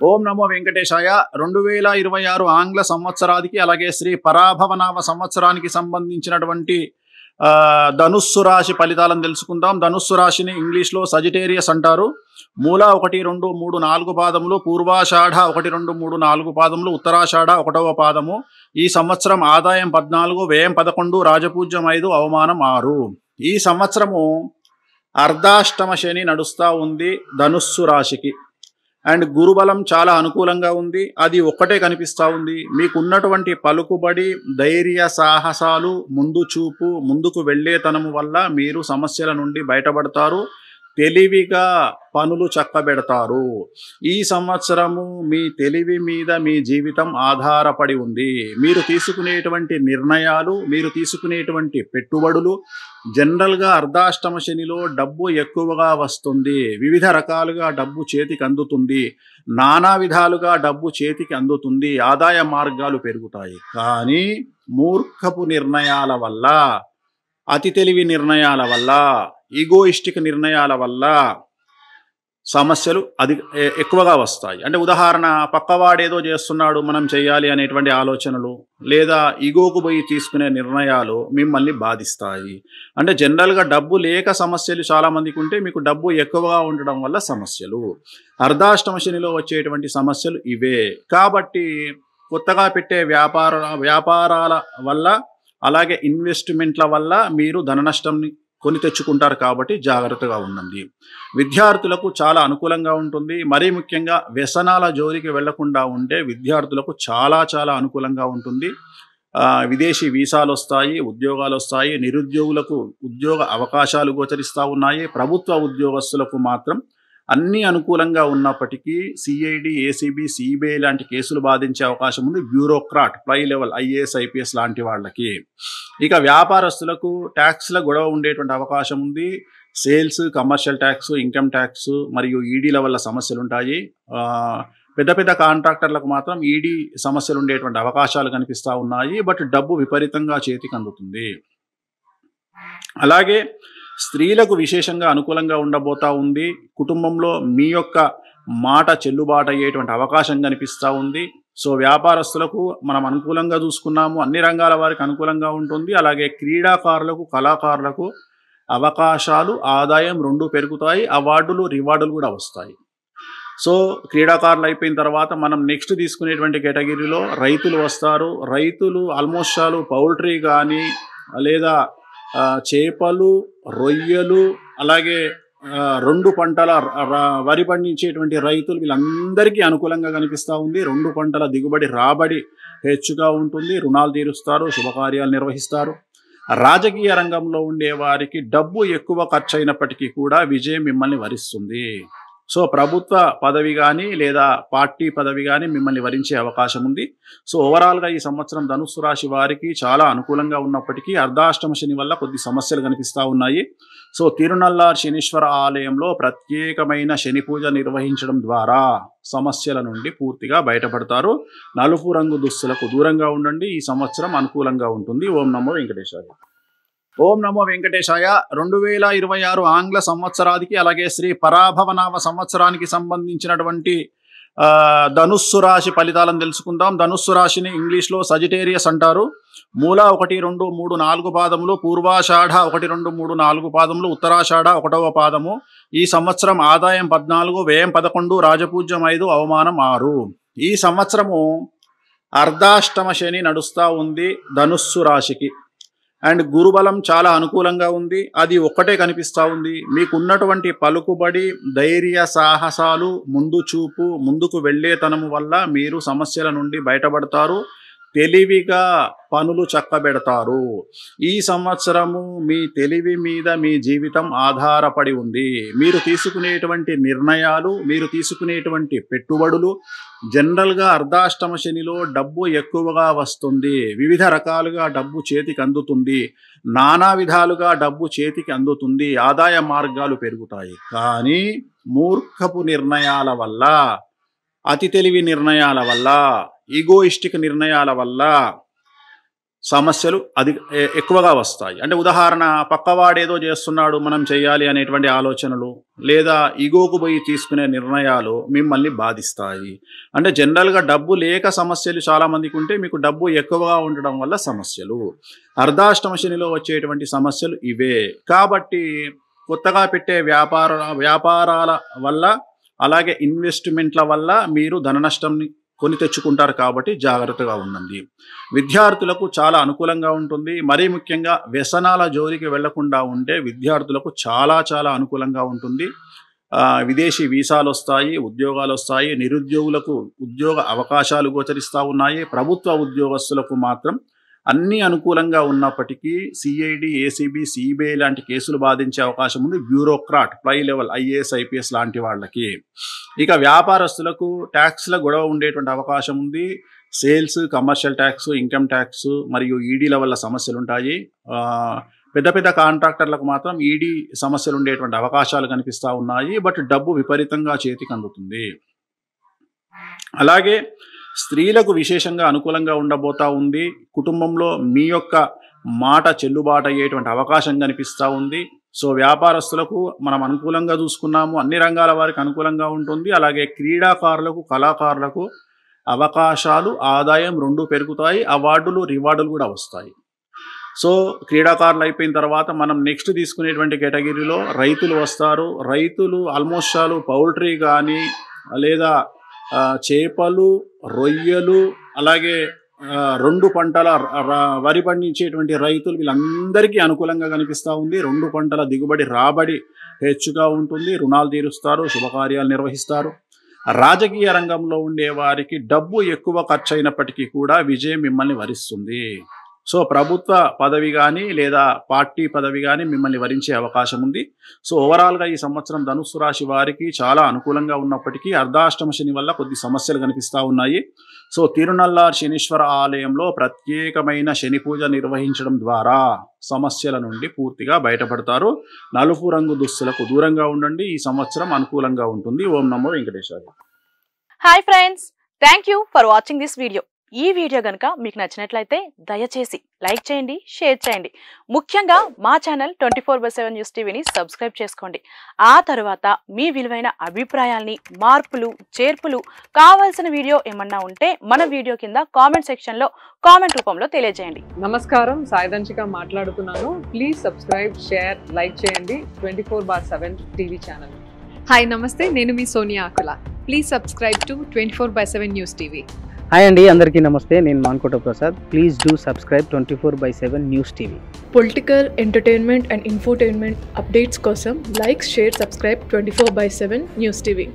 ఓం నమో వెంకటేశాయ. 2026 ఆంగ్ల సంవత్సరానికి అలాగే శ్రీ పరాభవనామ సంవత్సరానికి సంబంధించినటువంటి ధనుస్సు రాశి ఫలితాలను తెలుసుకుందాం. ధనుస్సు రాశిని ఇంగ్లీష్లో సజిటేరియస్ అంటారు. మూల 1, 2, 3, 4 పాదములు, పూర్వాషాఢ 1, 2, 3, 4 పాదములు, ఉత్తరాషాఢ 1వ పాదము. ఈ సంవత్సరం ఆదాయం 14, వ్యయం 11, రాజపూజ్యం 5, అవమానం 6. ఈ సంవత్సరము అర్ధాష్టమ శని నడుస్తూ ఉంది ధనుస్సు రాశికి. అండ్ గురుబలం చాలా అనుకూలంగా ఉంది. అది ఒక్కటే కనిపిస్తూ ఉంది. మీకున్నటువంటి పలుకుబడి, ధైర్య సాహసాలు, ముందు చూపు, ముందుకు వెళ్ళేతనము వల్ల మీరు సమస్యల నుండి బయటపడతారు. తెలివిగా పనులు చక్కబెడతారు. ఈ సంవత్సరము మీ తెలివి మీద మీ జీవితం ఆధారపడి ఉంది. మీరు తీసుకునేటువంటి నిర్ణయాలు, మీరు తీసుకునేటువంటి పెట్టుబడులు, జనరల్గా అర్ధాష్టమ శనిలో డబ్బు ఎక్కువగా వస్తుంది. వివిధ రకాలుగా డబ్బు చేతికి అందుతుంది. నానా విధాలుగా డబ్బు చేతికి అందుతుంది. ఆదాయ మార్గాలు పెరుగుతాయి. కానీ మూర్ఖపు నిర్ణయాల వల్ల, అతి తెలివి నిర్ణయాల వల్ల, ఈగోయిస్టిక్ నిర్ణయాల వల్ల సమస్యలు ఎక్కువగా వస్తాయి. అంటే ఉదాహరణ, పక్కవాడేదో చేస్తున్నాడు మనం చేయాలి అనేటువంటి ఆలోచనలు, లేదా ఈగోకు పోయి తీసుకునే నిర్ణయాలు మిమ్మల్ని బాధిస్తాయి. అంటే జనరల్గా డబ్బు లేక సమస్యలు చాలామందికి ఉంటే, మీకు డబ్బు ఎక్కువగా ఉండడం వల్ల సమస్యలు. అర్ధాష్టమ శనిలో వచ్చేటువంటి సమస్యలు ఇవే. కాబట్టి కొత్తగా పెట్టే వ్యాపారాల వల్ల, అలాగే ఇన్వెస్ట్మెంట్ల వల్ల మీరు ధన నష్టంని కొని తెచ్చుకుంటారు. కాబట్టి జాగ్రత్తగా ఉండండి. విద్యార్థులకు చాలా అనుకూలంగా ఉంటుంది. మరీ ముఖ్యంగా వ్యసనాల జోలికి వెళ్లకుండా ఉంటే విద్యార్థులకు చాలా అనుకూలంగా ఉంటుంది. విదేశీ వీసాలు వస్తాయి, ఉద్యోగాలు వస్తాయి. నిరుద్యోగులకు ఉద్యోగ అవకాశాలు గోచరిస్తూ ఉన్నాయి. ప్రభుత్వ ఉద్యోగస్తులకు మాత్రం అన్నీ అనుకూలంగా ఉన్నప్పటికీ సిఐడి, ఏసీబీ, సిబిఐ లాంటి కేసులు బాధించే అవకాశం ఉంది. బ్యూరోక్రాట్, పై లెవెల్ ఐఏఎస్, ఐపీఎస్ లాంటి వాళ్ళకి. ఇక వ్యాపారస్తులకు ట్యాక్స్ల గొడవ ఉండేటువంటి అవకాశం ఉంది. Sales, commercial tax, income tax మరియు ఈడీల వల్ల సమస్యలు ఉంటాయి. పెద్ద కాంట్రాక్టర్లకు మాత్రం ఈడీ సమస్యలు ఉండేటువంటి అవకాశాలు కనిపిస్తూ ఉన్నాయి. బట్ డబ్బు విపరీతంగా చేతికి అందుతుంది. అలాగే స్త్రీలకు విశేషంగా అనుకూలంగా ఉండబోతా ఉంది. కుటుంబంలో మీ యొక్క మాట చెల్లుబాటు అయ్యేటువంటి అవకాశం కనిపిస్తూ ఉంది. సో వ్యాపారస్తులకు మనం అనుకూలంగా చూసుకున్నాము. అన్ని రంగాల వారికి అనుకూలంగా ఉంటుంది. అలాగే క్రీడాకారులకు, కళాకారులకు అవకాశాలు, ఆదాయం రెండూ పెరుగుతాయి. అవార్డులు, రివార్డులు కూడా వస్తాయి. సో క్రీడాకారులు అయిపోయిన తర్వాత మనం నెక్స్ట్ తీసుకునేటువంటి కేటగిరీలో రైతులు వస్తారు. రైతులు ఆల్మోస్ట్ పౌల్ట్రీ కానీ, లేదా చేపలు, రొయ్యలు, అలాగే 2 పంటల వరి పండించేటువంటి రైతులు, వీళ్ళందరికీ అనుకూలంగా కనిపిస్తూ ఉంది. 2 పంటల దిగుబడి, రాబడి హెచ్చుగా ఉంటుంది. రుణాలు తీరుస్తారు, శుభకార్యాలు నిర్వహిస్తారు. రాజకీయ రంగంలో ఉండే వారికి డబ్బు ఎక్కువ ఖర్చు అయినప్పటికీ కూడా విజయం మిమ్మల్ని వరిస్తుంది. సో ప్రభుత్వ పదవి కానీ, లేదా పార్టీ పదవి కానీ మిమ్మల్ని వరించే అవకాశం ఉంది. సో ఓవరాల్గా ఈ సంవత్సరం ధనుస్సు రాశి వారికి చాలా అనుకూలంగా ఉన్నప్పటికీ అర్ధాష్టమ శని వల్ల కొద్ది సమస్యలు కనిపిస్తూ ఉన్నాయి. సో తిరునల్లార్ శనీశ్వర ఆలయంలో ప్రత్యేకమైన శని పూజ నిర్వహించడం ద్వారా సమస్యల నుండి పూర్తిగా బయటపడతారు. నలుపు రంగు దుస్తులకు దూరంగా ఉండండి. ఈ సంవత్సరం అనుకూలంగా ఉంటుంది. ఓం నమో వెంకటేశాయ. ఓం నమో వెంకటేశాయ. 2026 ఆంగ్ల సంవత్సరానికి అలాగే శ్రీ పరాభవనామ సంవత్సరానికి సంబంధించినటువంటి ధనుస్సు రాశి ఫలితాలను తెలుసుకుందాం. ధనుస్సు రాశిని ఇంగ్లీష్లో సజిటేరియస్ అంటారు. మూల 1, 2, 3, 4 పాదములు, పూర్వాషాఢ 1, 2, 3, 4 పాదములు, ఉత్తరాషాఢ 1వ పాదము. ఈ సంవత్సరం ఆదాయం 14, వ్యయం 11, రాజపూజ్యం 5, అవమానం 6. ఈ సంవత్సరము అర్ధాష్టమ శని నడుస్తూ ఉంది ధనుస్సు రాశికి. అండ్ గురుబలం చాలా అనుకూలంగా ఉంది. అది ఒక్కటే కనిపిస్తూ ఉంది. మీకున్నటువంటి పలుకుబడి, ధైర్య సాహసాలు, ముందు చూపు, ముందుకు వెళ్ళేతనము వల్ల మీరు సమస్యల నుండి బయటపడతారు. తెలివిగా పనులు చక్కబెడతారు. ఈ సంవత్సరము మీ తెలివి మీద మీ జీవితం ఆధారపడి ఉంది. మీరు తీసుకునేటువంటి నిర్ణయాలు, మీరు తీసుకునేటువంటి పెట్టుబడులు, జనరల్గా అర్ధాష్టమ శనిలో డబ్బు ఎక్కువగా వస్తుంది. వివిధ రకాలుగా డబ్బు చేతికి అందుతుంది. నానా విధాలుగా డబ్బు చేతికి అందుతుంది. ఆదాయ మార్గాలు పెరుగుతాయి. కానీ మూర్ఖపు నిర్ణయాల వల్ల, అతి తెలివి నిర్ణయాల వల్ల, ఈగోయిస్టిక్ నిర్ణయాల వల్ల సమస్యలు ఎక్కువగా వస్తాయి. అంటే ఉదాహరణ, పక్కవాడేదో చేస్తున్నాడు మనం చేయాలి అనేటువంటి ఆలోచనలు, లేదా ఈగోకు పోయి తీసుకునే నిర్ణయాలు మిమ్మల్ని బాధిస్తాయి. అంటే జనరల్గా డబ్బు లేక సమస్యలు చాలామందికి ఉంటే, మీకు డబ్బు ఎక్కువగా ఉండడం వల్ల సమస్యలు. అర్ధాష్టమ శనిలో వచ్చేటువంటి సమస్యలు ఇవే. కాబట్టి కొత్తగా పెట్టే వ్యాపారాల వల్ల, అలాగే ఇన్వెస్ట్మెంట్ల వల్ల మీరు ధన నష్టంని కొని తెచ్చుకుంటారు. కాబట్టి జాగ్రత్తగా ఉండండి. విద్యార్థులకు చాలా అనుకూలంగా ఉంటుంది. మరీ ముఖ్యంగా వ్యసనాల జోలికి వెళ్లకుండా ఉంటే విద్యార్థులకు చాలా చాలా అనుకూలంగా ఉంటుంది. విదేశీ వీసాలు వస్తాయి, ఉద్యోగాలు వస్తాయి, నిరుద్యోగులకు ఉద్యోగ అవకాశాలు గోచరిస్తూ ఉన్నాయి. ప్రభుత్వ ఉద్యోగస్తులకు మాత్రం అన్నీ అనుకూలంగా ఉన్నప్పటికీ సిఐడి, ఏసీబీ, సిబిఐ లాంటి కేసులు బాధించే అవకాశం ఉంది. బ్యూరోక్రాట్, పై లెవెల్ ఐఏఎస్, ఐపీఎస్ లాంటి వాళ్ళకి. ఇక వ్యాపారస్తులకు ట్యాక్స్ల గొడవ ఉండేటువంటి అవకాశం ఉంది. Sales, commercial tax, income tax మరియు ఈడీల వల్ల సమస్యలు ఉంటాయి. పెద్ద పెద్ద కాంట్రాక్టర్లకు మాత్రం ఈడీ సమస్యలు ఉండేటువంటి అవకాశాలు కనిపిస్తూ ఉన్నాయి. బట్ డబ్బు విపరీతంగా చేతికి అందుతుంది. అలాగే స్త్రీలకు విశేషంగా అనుకూలంగా ఉండబోతా ఉంది. కుటుంబంలో మీ యొక్క మాట చెల్లుబాటు అయ్యేటువంటి అవకాశం కనిపిస్తూ ఉంది. సో వ్యాపారస్తులకు మనం అనుకూలంగా చూసుకున్నాము. అన్ని రంగాల వారికి అనుకూలంగా ఉంటుంది. అలాగే క్రీడాకారులకు, కళాకారులకు అవకాశాలు, ఆదాయం రెండూ పెరుగుతాయి. అవార్డులు, రివార్డులు కూడా వస్తాయి. సో క్రీడాకారులు అయిపోయిన తర్వాత మనం నెక్స్ట్ తీసుకునేటువంటి కేటగిరీలో రైతులు వస్తారు. రైతులు ఆల్మోస్ట్ ఆల్ పౌల్ట్రీ కానీ, లేదా చేపలు, రొయ్యలు, అలాగే 2 పంటల వరి పండించేటువంటి రైతులు, వీళ్ళందరికీ అనుకూలంగా కనిపిస్తూ ఉంది. 2 పంటల దిగుబడి, రాబడి హెచ్చుగా ఉంటుంది. రుణాలు తీరుస్తారు, శుభకార్యాలు నిర్వహిస్తారు. రాజకీయ రంగంలో ఉండే వారికి డబ్బు ఎక్కువ ఖర్చు అయినప్పటికీ కూడా విజయం మిమ్మల్ని వరిస్తుంది. సో ప్రభుత్వ పదవి కానీ, లేదా పార్టీ పదవి కానీ మిమ్మల్ని వరించే అవకాశం ఉంది. సో ఓవరాల్గా ఈ సంవత్సరం ధనుస్సు రాశి వారికి చాలా అనుకూలంగా ఉన్నప్పటికీ అర్ధాష్టమ శని వల్ల కొద్ది సమస్యలు కనిపిస్తూ ఉన్నాయి. సో తిరునల్లార్ శనీశ్వర ఆలయంలో ప్రత్యేకమైన శని పూజ నిర్వహించడం ద్వారా సమస్యల నుండి పూర్తిగా బయటపడతారు. నలుపు రంగు దుస్తులకు దూరంగా ఉండండి. ఈ సంవత్సరం అనుకూలంగా ఉంటుంది. ఓం నమో Venkateswara. Hi friends, thank you for watching this video. ఈ వీడియో గనుక మీకు నచ్చినట్లయితే దయచేసి లైక్ చేయండి, షేర్ చేయండి. ముఖ్యంగా మా ఛానల్ 24/7 న్యూస్ టీవీని సబ్స్క్రైబ్ చేసుకోండి. ఆ తర్వాత మీ విలువైన అభిప్రాయాల్ని, మార్పులు, చేర్పులు, కావాల్సిన వీడియో ఏమన్నా ఉంటే మన వీడియో కింద కామెంట్ సెక్షన్లో కామెంట్ రూపంలో తెలియజేయండి. నమస్కారం, సాయిదంచిక మాట్లాడుతున్నాను. ప్లీజ్ సబ్స్క్రైబ్, షేర్, లైక్ చేయండి 24/7 టీవీ ఛానల్. హాయ్ నమస్తే, నేను మీ Sonia Akula. Please subscribe to 24/7 news TV. Hi అండి, అందరికీ నమస్తే. నేను Mankota Prasad. Please do subscribe 24/7 news TV. Political, entertainment and infotainment updates కోసం like, share, subscribe 24/7 news TV.